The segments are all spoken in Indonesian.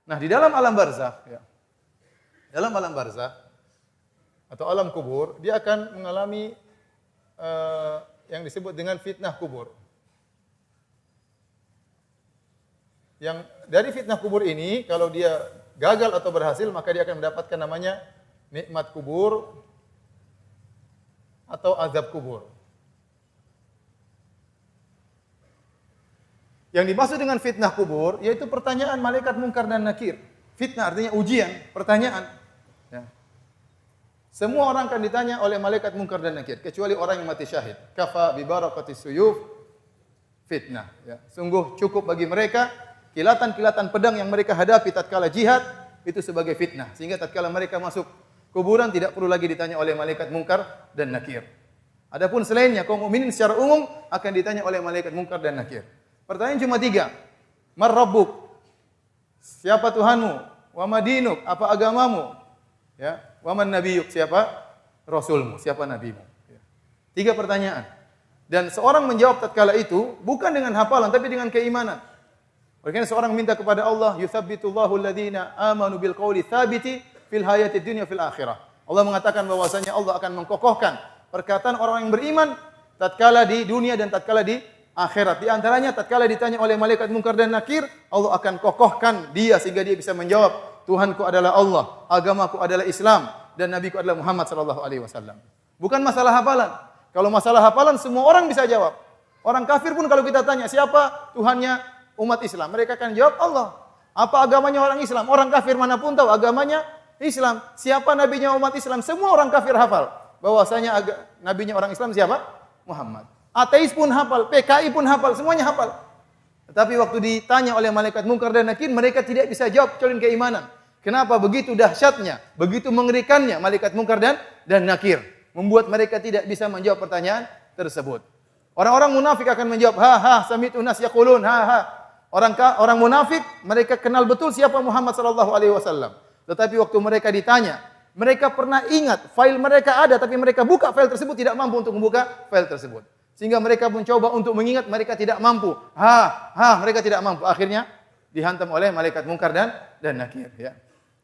Nah, di dalam alam barzakh, ya, dalam alam barzakh atau alam kubur, dia akan mengalami yang disebut dengan fitnah kubur. Yang dari fitnah kubur ini, kalau dia gagal atau berhasil, maka dia akan mendapatkan namanya nikmat kubur atau azab kubur. Yang dimaksud dengan fitnah kubur, yaitu pertanyaan malaikat mungkar dan nakir. Fitnah artinya ujian, pertanyaan. Ya. Semua orang akan ditanya oleh malaikat mungkar dan nakir, kecuali orang yang mati syahid. Kafa bi barakati suyuf fitnah. Ya. Sungguh cukup bagi mereka kilatan-kilatan pedang yang mereka hadapi tatkala jihad itu sebagai fitnah. Sehingga tatkala mereka masuk kuburan tidak perlu lagi ditanya oleh malaikat mungkar dan nakir. Adapun selainnya kaum mukminin secara umum akan ditanya oleh malaikat mungkar dan nakir. Pertanyaan cuma 3. Mar rabbuk? Siapa Tuhanmu? Wa ma dinuk? Apa agamamu? Ya. Wa man nabiyyuk? Siapa rasulmu? Siapa nabimu? Ya. 3 pertanyaan. Dan seorang menjawab tatkala itu bukan dengan hafalan tapi dengan keimanan. Oleh seorang minta kepada Allah, yutsabbitullahu alladziina aamanu bil qauli tsabiti fil hayatid dunya fil akhirah. Allah mengatakan bahwasanya Allah akan mengkokohkan perkataan orang yang beriman tatkala di dunia dan tatkala di akhirat. Di antaranya tatkala ditanya oleh malaikat mungkar dan nakir, Allah akan kokohkan dia sehingga dia bisa menjawab, Tuhanku adalah Allah, agamaku adalah Islam dan nabiku adalah Muhammad sallallahu alaihi wasallam. Bukan masalah hafalan. Kalau masalah hafalan semua orang bisa jawab. Orang kafir pun kalau kita tanya siapa Tuhannya umat Islam, mereka akan jawab Allah. Apa agamanya orang Islam? Orang kafir manapun tahu agamanya Islam. Siapa nabinya umat Islam? Semua orang kafir hafal bahwasanya nabinya orang Islam siapa? Muhammad. Ateis pun hafal, PKI pun hafal, semuanya hafal. Tetapi waktu ditanya oleh malaikat mungkar dan nakir, mereka tidak bisa jawab kecuali keimanan. Kenapa? Begitu dahsyatnya, begitu mengerikannya malaikat mungkar dan nakir, membuat mereka tidak bisa menjawab pertanyaan tersebut. Orang-orang munafik akan menjawab, sami'tu nas yaqulun, Orang munafik mereka kenal betul siapa Muhammad sallallahu alaihi wasallam. Tetapi waktu mereka ditanya, mereka pernah ingat file mereka ada tapi mereka buka file tersebut tidak mampu untuk membuka file tersebut. Sehingga mereka mencoba untuk mengingat mereka tidak mampu. Mereka tidak mampu. Akhirnya dihantam oleh malaikat mungkar dan nakir, ya.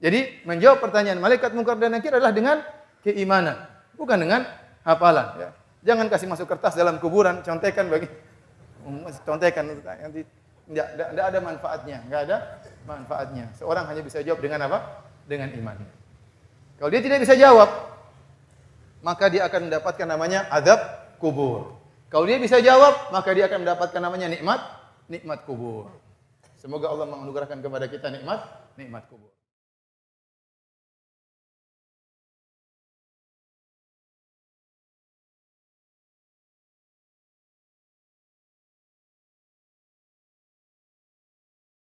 Jadi menjawab pertanyaan malaikat mungkar dan nakir adalah dengan keimanan, bukan dengan hafalan, ya. Jangan kasih masuk kertas dalam kuburan, contekan nanti tidak ada manfaatnya, enggak ada manfaatnya. Seorang hanya bisa jawab dengan apa? Dengan iman. Kalau dia tidak bisa jawab, maka dia akan mendapatkan namanya azab kubur. Kalau dia bisa jawab, maka dia akan mendapatkan namanya nikmat kubur. Semoga Allah menganugerahkan kepada kita nikmat kubur.